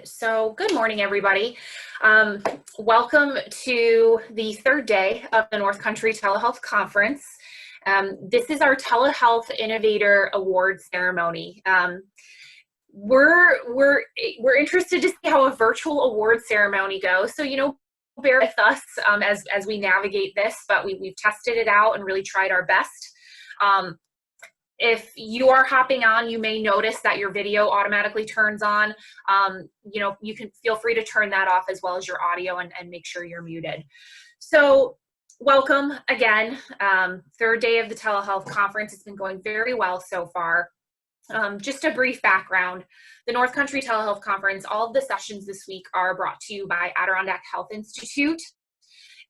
So good morning, everybody. Welcome to the third day of the North Country Telehealth Conference. This is our Telehealth Innovator Award ceremony. We're interested to see how a virtual award ceremony goes. So, bear with us as we navigate this, but we've tested it out and really tried our best. If you are hopping on, you may notice that your video automatically turns on. You can feel free to turn that off as well as your audio and make sure you're muted. So welcome again. Third day of the telehealth conference. It's been going very well so far. Just a brief background. The North Country Telehealth Conference, all of the sessions this week are brought to you by Adirondack Health Institute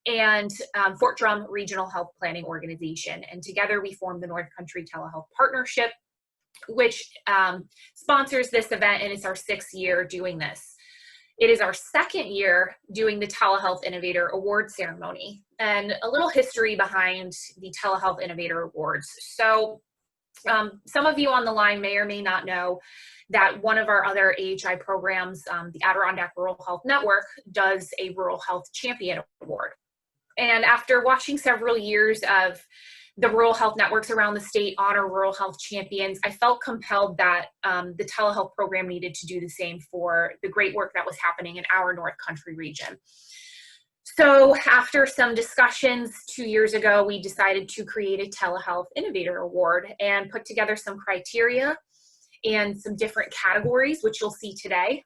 and Fort Drum Regional Health Planning Organization. And together we form the North Country Telehealth Partnership, which sponsors this event, and it's our 6th year doing this. It is our 2nd year doing the Telehealth Innovator Award ceremony, and a little history behind the Telehealth Innovator Awards. So some of you on the line may or may not know that one of our other AHI programs, the Adirondack Rural Health Network, does a Rural Health Champion Award. And after watching several years of the rural health networks around the state honor rural health champions, I felt compelled that the telehealth program needed to do the same for the great work that was happening in our North Country region. So after some discussions 2 years ago, we decided to create a Telehealth Innovator Award and put together some criteria and some different categories, which you'll see today,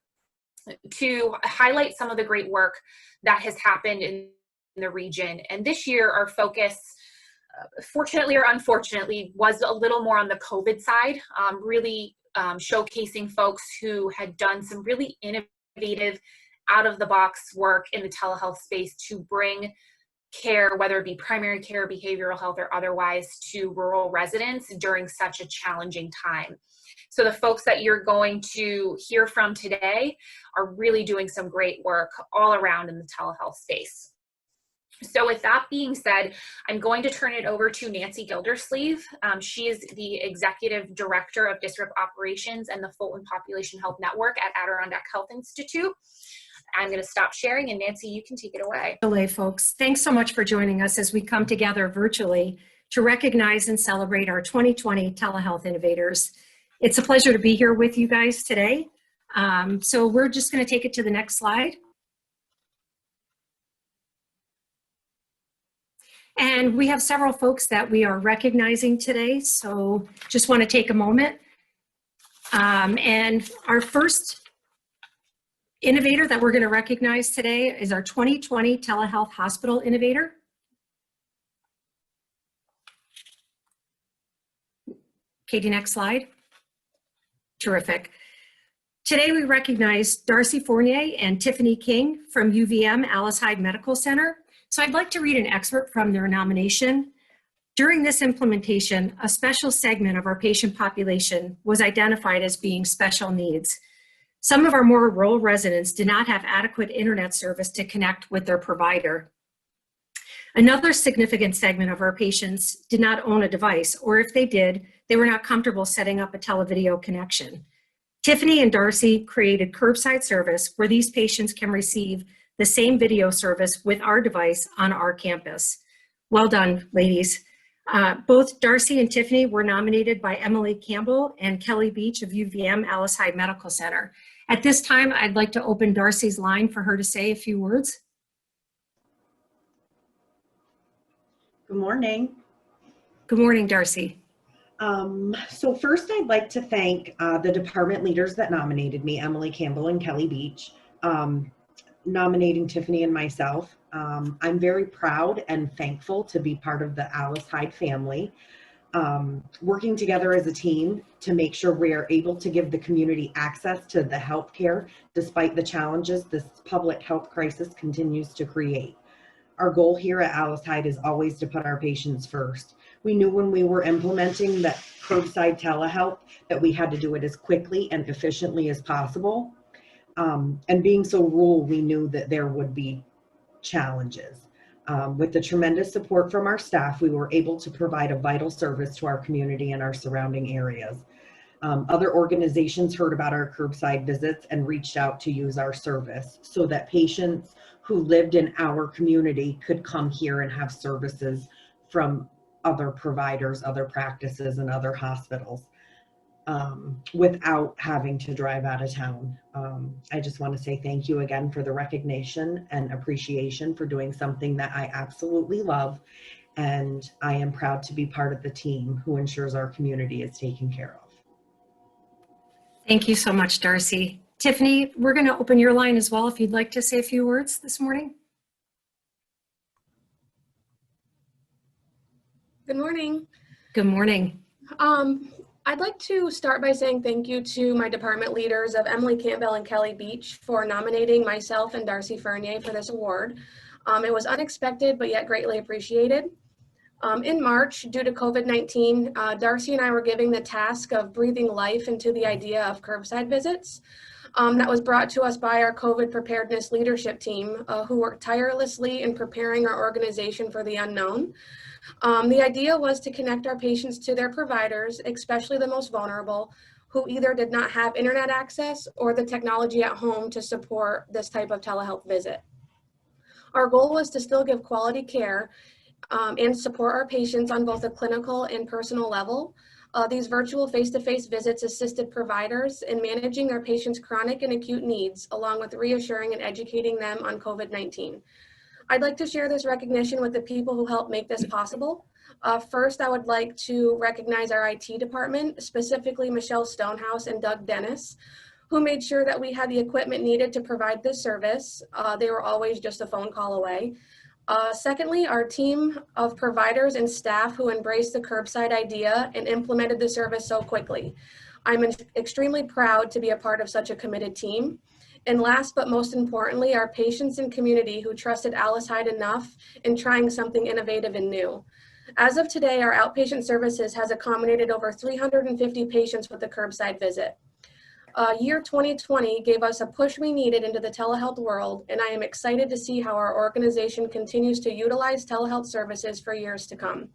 to highlight some of the great work that has happened in the region. And this year, our focus, fortunately or unfortunately, was a little more on the COVID side, really showcasing folks who had done some really innovative, out-of-the-box work in the telehealth space to bring care, whether it be primary care, behavioral health, or otherwise, to rural residents during such a challenging time. So the folks that you're going to hear from today are really doing some great work all around in the telehealth space. So with that being said, I'm going to turn it over to Nancy Gildersleeve. She is the Executive Director of District Operations and the Fulton Population Health Network at Adirondack Health Institute. I'm going to stop sharing, and Nancy, you can take it away. Hello, folks. Thanks so much for joining us as we come together virtually to recognize and celebrate our 2020 Telehealth Innovators. It's a pleasure to be here with you guys today. So we're just going to take it to the next slide. And we have several folks that we are recognizing today, so just want to take a moment. And our first innovator that we're going to recognize today is our 2020 Telehealth Hospital Innovator. Katie, next slide. Terrific. Today we recognize Darcy Fournier and Tiffany King from UVM Alice Hyde Medical Center. So I'd like to read an excerpt from their nomination. During this implementation, a special segment of our patient population was identified as being special needs. Some of our more rural residents did not have adequate internet service to connect with their provider. Another significant segment of our patients did not own a device, or if they did, they were not comfortable setting up a televideo connection. Tiffany and Darcy created curbside service where these patients can receive the same video service with our device on our campus. Well done, ladies. Both Darcy and Tiffany were nominated by Emily Campbell and Kelly Beach of UVM Alice Hyde Medical Center. At this time, I'd like to open Darcy's line for her to say a few words. Good morning. Good morning, Darcy. So first, I'd like to thank the department leaders that nominated me, Emily Campbell and Kelly Beach, nominating Tiffany and myself. I'm very proud and thankful to be part of the Alice Hyde family, working together as a team to make sure we are able to give the community access to the healthcare despite the challenges this public health crisis continues to create. Our goal here at Alice Hyde is always to put our patients first. We knew when we were implementing that curbside telehealth that we had to do it as quickly and efficiently as possible. And being so rural, we knew that there would be challenges. With the tremendous support from our staff, we were able to provide a vital service to our community and our surrounding areas. Other organizations heard about our curbside visits and reached out to use our service so that patients who lived in our community could come here and have services from other providers, other practices, and other hospitals without having to drive out of town. I just want to say thank you again for the recognition and appreciation for doing something that I absolutely love. And I am proud to be part of the team who ensures our community is taken care of. Thank you so much, Darcy. Tiffany, we're going to open your line as well if you'd like to say a few words this morning. Good morning. Good morning. I'd like to start by saying thank you to my department leaders of Emily Campbell and Kelly Beach for nominating myself and Darcy Fournier for this award. It was unexpected, but yet greatly appreciated. In March, due to COVID-19, Darcy and I were given the task of breathing life into the idea of curbside visits. That was brought to us by our COVID preparedness leadership team, who worked tirelessly in preparing our organization for the unknown. The idea was to connect our patients to their providers, especially the most vulnerable, who either did not have internet access or the technology at home to support this type of telehealth visit. Our goal was to still give quality care and support our patients on both a clinical and personal level. These virtual face-to-face visits assisted providers in managing our patients' chronic and acute needs, along with reassuring and educating them on COVID-19. I'd like to share this recognition with the people who helped make this possible. First, I would like to recognize our IT department, specifically Michelle Stonehouse and Doug Dennis, who made sure that we had the equipment needed to provide this service. They were always just a phone call away. Secondly, our team of providers and staff who embraced the curbside idea and implemented the service so quickly. I'm extremely proud to be a part of such a committed team. And last but most importantly, our patients and community who trusted Alice Hyde enough in trying something innovative and new. As of today, our outpatient services has accommodated over 350 patients with a curbside visit. Year 2020 gave us a push we needed into the telehealth world, and I am excited to see how our organization continues to utilize telehealth services for years to come.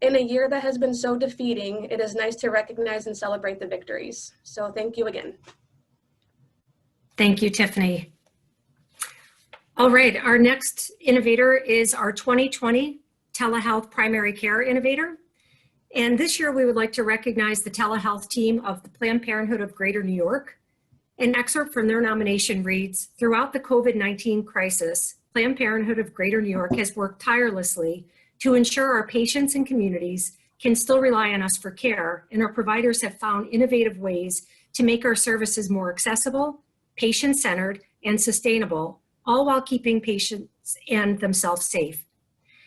In a year that has been so defeating, it is nice to recognize and celebrate the victories. So thank you again. Thank you, Tiffany. All right, our next innovator is our 2020 Telehealth Primary Care Innovator. And this year we would like to recognize the telehealth team of the Planned Parenthood of Greater New York. An excerpt from their nomination reads, "Throughout the COVID-19 crisis, Planned Parenthood of Greater New York has worked tirelessly to ensure our patients and communities can still rely on us for care, and our providers have found innovative ways to make our services more accessible, patient-centered, and sustainable, all while keeping patients and themselves safe.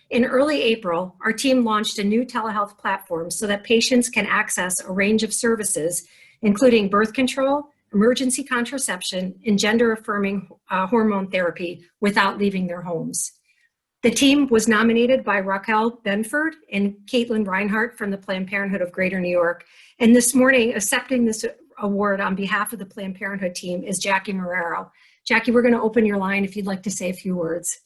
In early April, our team launched a new telehealth platform so that patients can access a range of services, including birth control, emergency contraception, and gender-affirming hormone therapy without leaving their homes." The team was nominated by Raquel Benford and Caitlin Reinhart from the Planned Parenthood of Greater New York. And this morning, accepting this award on behalf of the Planned Parenthood team is Jackie Marrero. Jackie, we're going to open your line if you'd like to say a few words.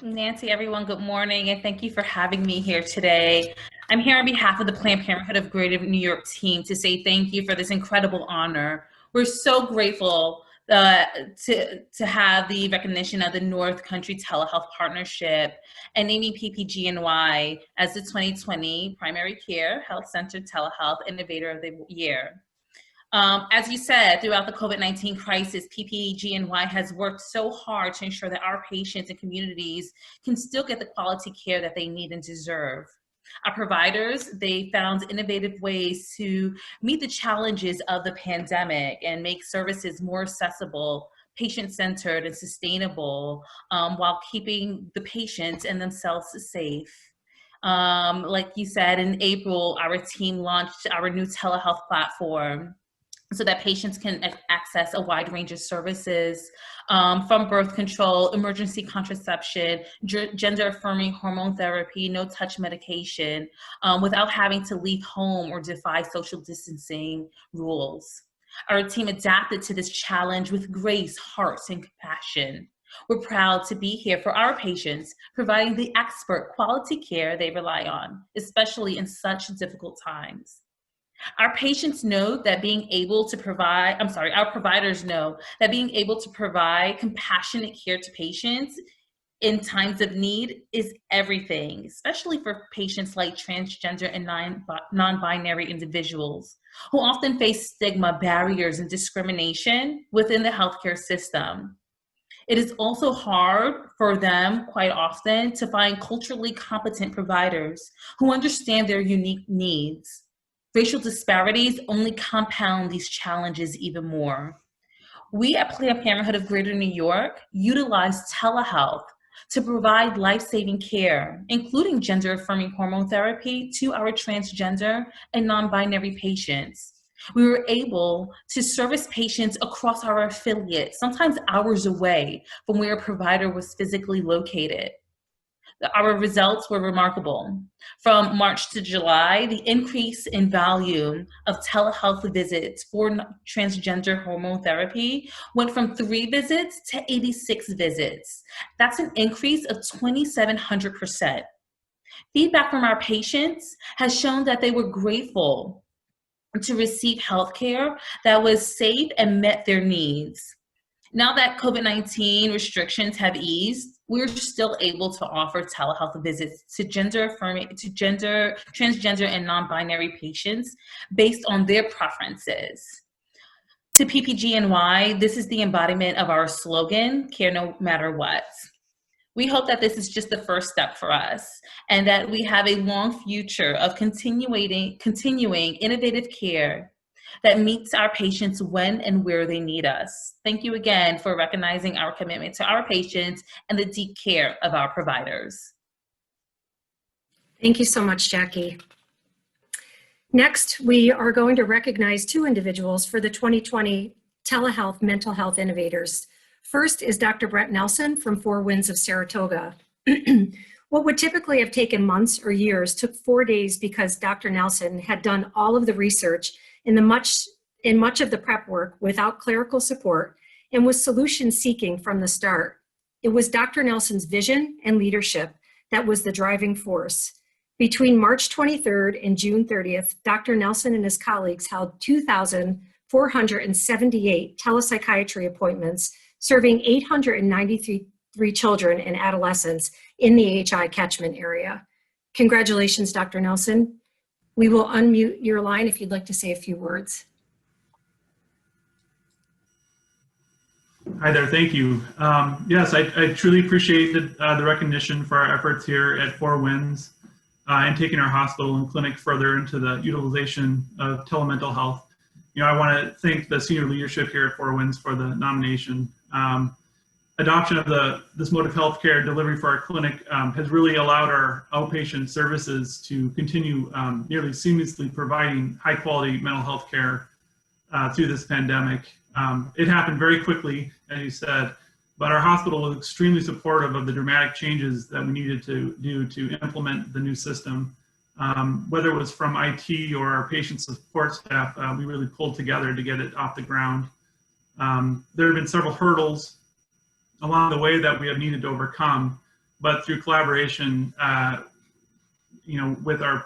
Nancy, everyone, good morning, and thank you for having me here today. I'm here on behalf of the Planned Parenthood of Greater New York team to say thank you for this incredible honor. We're so grateful to have the recognition of the North Country Telehealth Partnership and naming PPGNY as the 2020 Primary Care Health Center Telehealth Innovator of the Year. As you said, throughout the COVID-19 crisis, PPGNY has worked so hard to ensure that our patients and communities can still get the quality care that they need and deserve. Our providers, they found innovative ways to meet the challenges of the pandemic and make services more accessible, patient-centered, and sustainable, while keeping the patients and themselves safe. Like you said, in April, our team launched our new telehealth platform so that patients can access a wide range of services, from birth control, emergency contraception, gender-affirming hormone therapy, no-touch medication, without having to leave home or defy social distancing rules. Our team adapted to this challenge with grace, heart, and compassion. We're proud to be here for our patients, providing the expert quality care they rely on, especially in such difficult times. Our patients know that being able to provide, our providers know that being able to provide compassionate care to patients in times of need is everything, especially for patients like transgender and non-binary individuals who often face stigma, barriers, and discrimination within the healthcare system. It is also hard for them, quite often, to find culturally competent providers who understand their unique needs. Racial disparities only compound these challenges even more. We at Planned Parenthood of Greater New York utilize telehealth to provide life-saving care, including gender-affirming hormone therapy, to our transgender and non-binary patients. We were able to service patients across our affiliates, sometimes hours away from where a provider was physically located. Our results were remarkable. From March to July, the increase in volume of telehealth visits for transgender hormone therapy went from 3 visits to 86 visits. That's an increase of 2,700%. Feedback from our patients has shown that they were grateful to receive healthcare that was safe and met their needs. Now that COVID-19 restrictions have eased, we're still able to offer telehealth visits to transgender and non-binary patients based on their preferences. To PPGNY, this is the embodiment of our slogan, care no matter what. We hope that this is just the first step for us and that we have a long future of continuing innovative care that meets our patients when and where they need us. Thank you again for recognizing our commitment to our patients and the deep care of our providers. Thank you so much, Jackie. Next, we are going to recognize 2 individuals for the 2020 Telehealth Mental Health Innovators. First is Dr. Brett Nelson from Four Winds of Saratoga. What would typically have taken months or years took 4 days because Dr. Nelson had done all of the research in much of the prep work without clerical support and was solution seeking from the start. It was Dr. Nelson's vision and leadership that was the driving force. Between March 23rd and June 30th, Dr. Nelson and his colleagues held 2,478 telepsychiatry appointments, serving 893 children and adolescents in the AHI catchment area. Congratulations, Dr. Nelson. We will unmute your line if you'd like to say a few words. Hi there, thank you. Yes, I truly appreciate the recognition for our efforts here at Four Winds and taking our hospital and clinic further into the utilization of telemental health. I want to thank the senior leadership here at Four Winds for the nomination. Adoption of this mode of healthcare delivery for our clinic has really allowed our outpatient services to continue nearly seamlessly providing high quality mental health care through this pandemic. It happened very quickly, as you said, but our hospital was extremely supportive of the dramatic changes that we needed to do to implement the new system. Whether it was from IT or our patient support staff, we really pulled together to get it off the ground. There have been several hurdles along the way that we have needed to overcome, but through collaboration, with our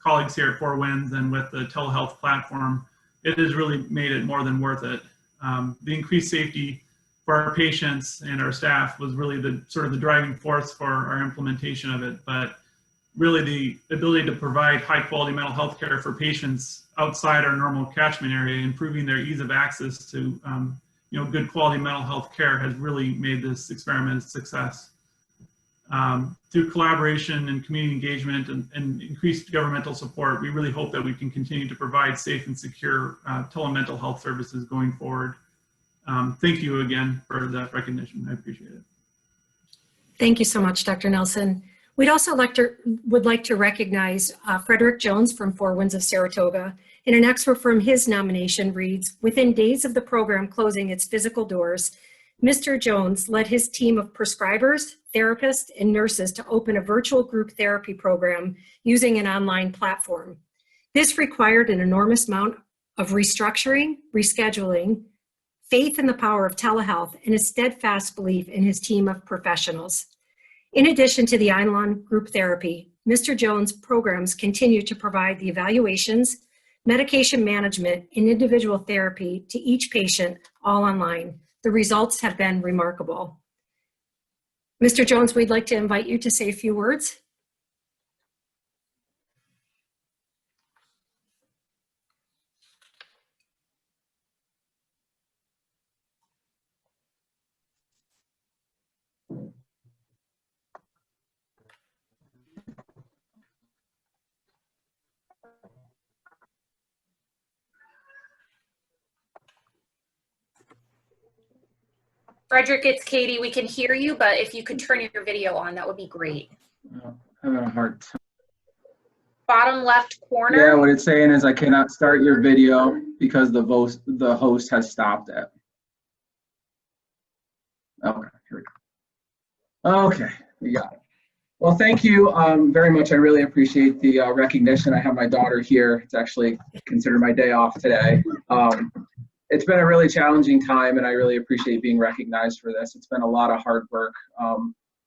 colleagues here at Four Winds and with the telehealth platform, it has really made it more than worth it. The increased safety for our patients and our staff was really the driving force for our implementation of it, but really the ability to provide high quality mental health care for patients outside our normal catchment area, improving their ease of access to good quality mental health care has really made this experiment a success. Through collaboration and community engagement and increased governmental support, we really hope that we can continue to provide safe and secure telemental health services going forward. Thank you again for the recognition. I appreciate it. Thank you so much, Dr. Nelson. We'd also would like to recognize Frederick Jones from Four Winds of Saratoga. And an excerpt from his nomination reads, within days of the program closing its physical doors, Mr. Jones led his team of prescribers, therapists, and nurses to open a virtual group therapy program using an online platform. This required an enormous amount of restructuring, rescheduling, faith in the power of telehealth, and a steadfast belief in his team of professionals. In addition to the online group therapy, Mr. Jones' programs continue to provide the evaluations, medication management, and individual therapy to each patient, all online. The results have been remarkable. Mr. Jones, we'd like to invite you to say a few words. Frederick, it's Katie. We can hear you, but if you could turn your video on, that would be great. I'm having a hard time. Bottom left Yeah, corner. what it's saying is I cannot start your video because the host has stopped it. Okay, here we go. Okay, we got it. Well, thank you very much. I really appreciate the recognition. I have my daughter here. It's actually considered my day off today. It's been a really challenging time, and I really appreciate being recognized for this. It's been a lot of hard work.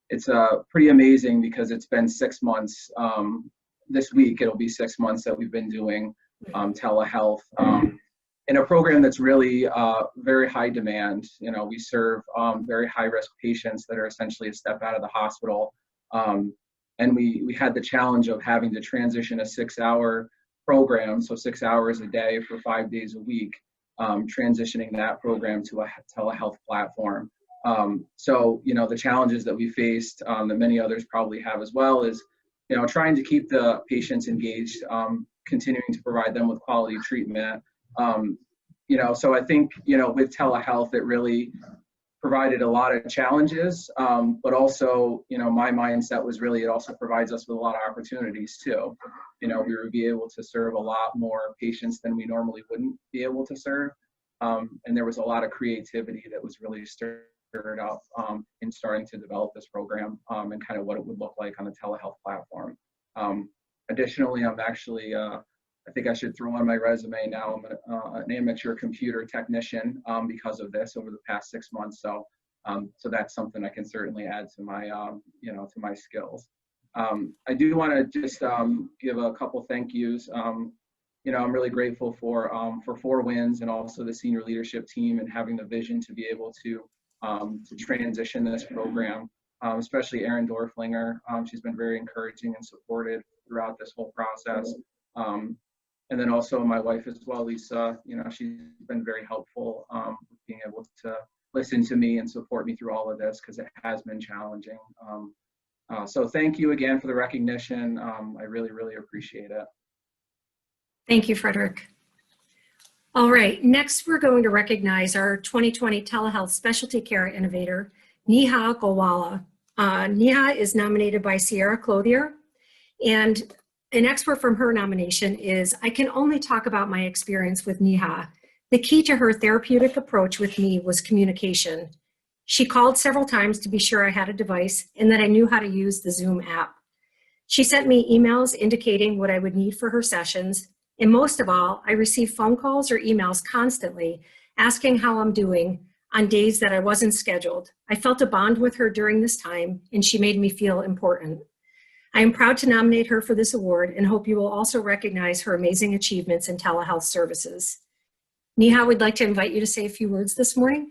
It's pretty amazing because it's been 6 months. This week, it'll be 6 months that we've been doing telehealth in a program that's really very high demand. You know, we serve very high-risk patients that are essentially a step out of the hospital. And we had the challenge of having to transition a 6-hour program, so 6 hours a day for 5 days a week, transitioning that program to a telehealth platform. So, you know, the challenges that we faced that many others probably have as well is, you know, trying to keep the patients engaged, continuing to provide them with quality treatment. You know, so I think, you know, with telehealth, it really provided a lot of challenges, but also, you know, my mindset was really, it also provides us with a lot of opportunities too. You know, we would be able to serve a lot more patients than we normally wouldn't be able to serve. And there was a lot of creativity that was really stirred up in starting to develop this program and kind of what it would look like on the telehealth platform. Additionally, I'm actually, I think I should throw on my resume now, I'm an amateur computer technician because of this over the past 6 months. So, so that's something I can certainly add to my, you know, to my skills. I do want to just give a couple thank yous. You know, I'm really grateful for 4 Winds and also the senior leadership team and having the vision to be able to transition this program, especially Erin Dorflinger. She's been very encouraging and supportive throughout this whole process. And then also my wife as well, Lisa, you know, she's been very helpful being able to listen to me and support me through all of this because it has been challenging. So thank you again for the recognition. I really, really appreciate it. Thank you, Frederick. All right, next we're going to recognize our 2020 Telehealth Specialty Care Innovator, Neha Golwala. Neha is nominated by Sierra Clothier, and an expert from her nomination is, I can only talk about my experience with Neha. The key to her therapeutic approach with me was communication. She called several times to be sure I had a device and that I knew how to use the Zoom app. She sent me emails indicating what I would need for her sessions. And most of all, I received phone calls or emails constantly asking how I'm doing on days that I wasn't scheduled. I felt a bond with her during this time, and she made me feel important. I am proud to nominate her for this award and hope you will also recognize her amazing achievements in telehealth services. Neha, we'd like to invite you to say a few words this morning.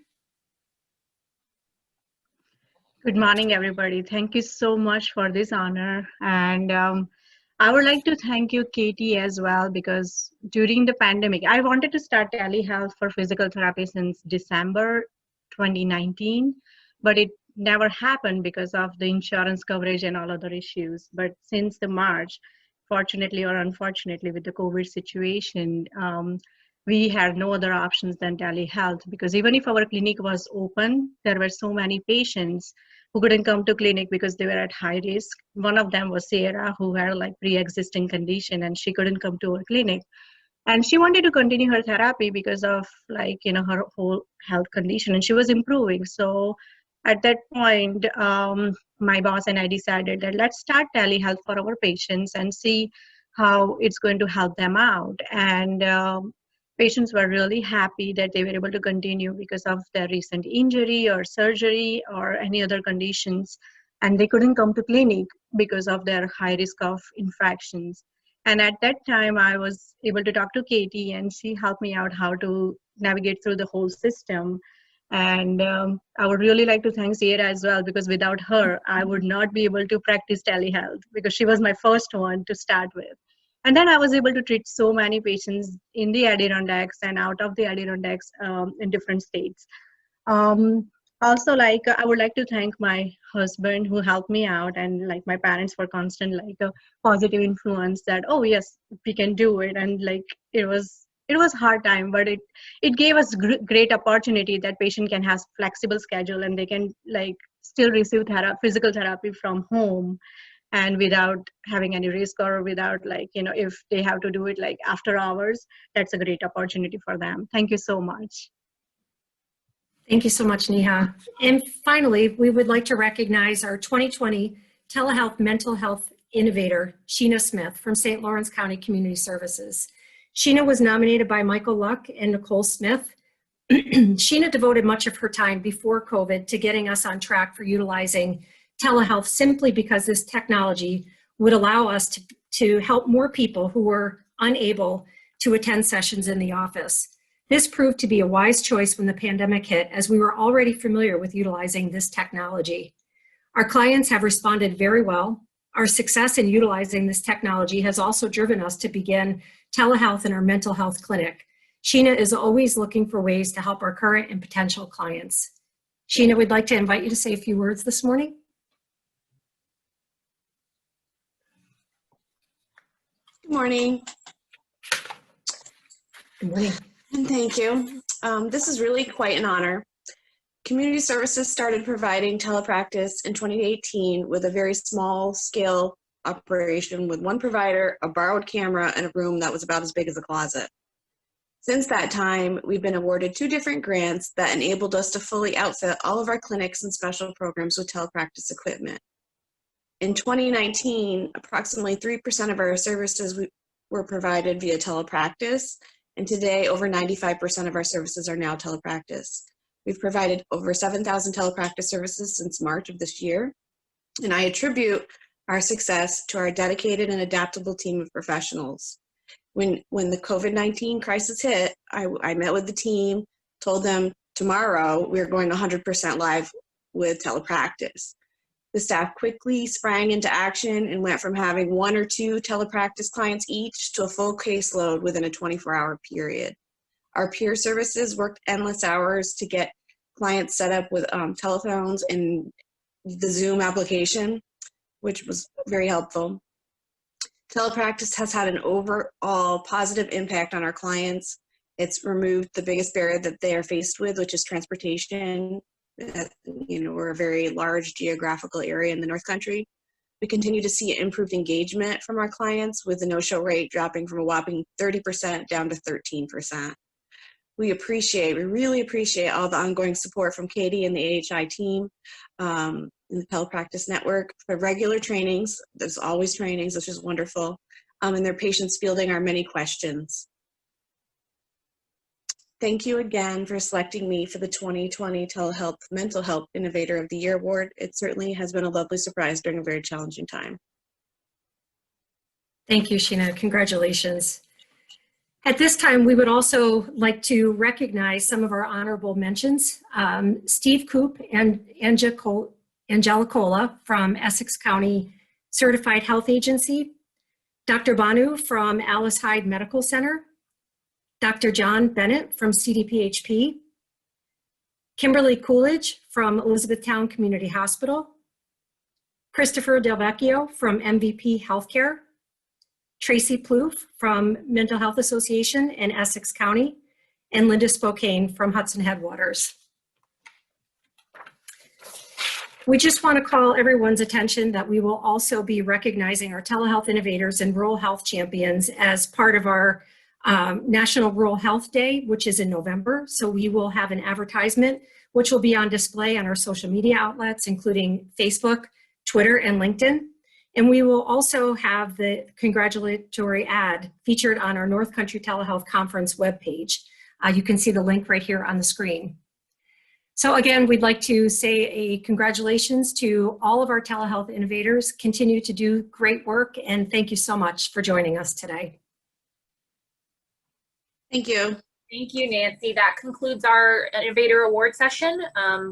Good morning, everybody. Thank you so much for this honor. And I would like to thank you, Katie, as well, because during the pandemic, I wanted to start telehealth for physical therapy since December 2019, but it never happened because of the insurance coverage and all other issues. But since the March, fortunately or unfortunately with the COVID situation, we had no other options than telehealth, because even if our clinic was open, there were so many patients who couldn't come to clinic because they were at high risk. One of them was Sarah, who had like pre-existing condition, and she couldn't come to our clinic. And she wanted to continue her therapy because of like, you know, her whole health condition, and she was improving. So at that point, my boss and I decided that let's start telehealth for our patients and see how it's going to help them out. And patients were really happy that they were able to continue because of their recent injury or surgery or any other conditions, and they couldn't come to clinic because of their high risk of infections. And at that time, I was able to talk to Katie, and she helped me out how to navigate through the whole system. And I would really like to thank Sierra as well, because without her, I would not be able to practice telehealth, because she was my first one to start with. And then I was able to treat so many patients in the Adirondacks and out of the Adirondacks in different states. Also, like, I would like to thank my husband who helped me out, and like my parents for constant like a positive influence that, oh yes, we can do it. And like it was hard time, but it gave us great opportunity that patient can have flexible schedule and they can like still receive physical therapy from home, and without having any risk, or without like, you know, if they have to do it like after hours, that's a great opportunity for them. Thank you so much. Thank you so much, Neha. And finally, we would like to recognize our 2020 Telehealth Mental Health Innovator, Sheena Smith from St. Lawrence County Community Services. Sheena was nominated by Michael Luck and Nicole Smith. Sheena devoted much of her time before COVID to getting us on track for utilizing telehealth, simply because this technology would allow us to help more people who were unable to attend sessions in the office. This proved to be a wise choice when the pandemic hit, as we were already familiar with utilizing this technology. Our clients have responded very well. Our success in utilizing this technology has also driven us to begin telehealth in our mental health clinic. Sheena is always looking for ways to help our current and potential clients. Sheena, we'd like to invite you to say a few words this morning. Good morning. Good morning. And thank you. This is really quite an honor. Community Services started providing telepractice in 2018 with a very small scale operation with one provider, a borrowed camera, and a room that was about as big as a closet. Since that time, we've been awarded 2 different grants that enabled us to fully outfit all of our clinics and special programs with telepractice equipment. In 2019, approximately 3% of our services were provided via telepractice, and today over 95% of our services are now telepractice. We've provided over 7,000 telepractice services since March of this year, and I attribute our success to our dedicated and adaptable team of professionals. When the COVID-19 crisis hit, I met with the team, told them tomorrow we're going 100% live with telepractice. The staff quickly sprang into action and went from having 1 or 2 telepractice clients each to a full caseload within a 24-hour period. Our peer services worked endless hours to get clients set up with telephones and the Zoom application, which was very helpful. Telepractice has had an overall positive impact on our clients. It's removed the biggest barrier that they are faced with, which is transportation. We're a very large geographical area in the North Country. We continue to see improved engagement from our clients, with the no-show rate dropping from a whopping 30% down to 13%. We really appreciate all the ongoing support from Katie and the AHI team in the telepractice network for regular trainings. There's always trainings, which is wonderful, and their patience fielding our many questions. Thank you again for selecting me for the 2020 Telehealth Mental Health Innovator of the Year Award. It certainly has been a lovely surprise during a very challenging time. Thank you, Sheena. Congratulations. At this time, we would also like to recognize some of our honorable mentions. Steve Coop and Angelicola from Essex County Certified Health Agency, Dr. Banu from Alice Hyde Medical Center, Dr. John Bennett from CDPHP, Kimberly Coolidge from Elizabethtown Community Hospital, Christopher Del Vecchio from MVP Healthcare, Tracy Plouffe from Mental Health Association in Essex County, and Linda Spokane from Hudson Headwaters. We just want to call everyone's attention that we will also be recognizing our telehealth innovators and rural health champions as part of our National Rural Health Day, which is in November. So we will have an advertisement which will be on display on our social media outlets, including Facebook, Twitter, and LinkedIn. And we will also have the congratulatory ad featured on our North Country Telehealth Conference webpage. You can see the link right here on the screen. So again, we'd like to say a congratulations to all of our telehealth innovators. Continue to do great work, and thank you so much for joining us today. Thank you. Thank you, Nancy. That concludes our Innovator Award session.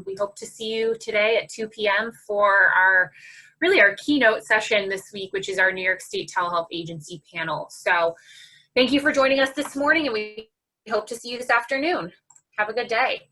We hope to see you today at 2 p.m. for our keynote session this week, which is our New York State Telehealth Agency panel. So thank you for joining us this morning, and we hope to see you this afternoon. Have a good day.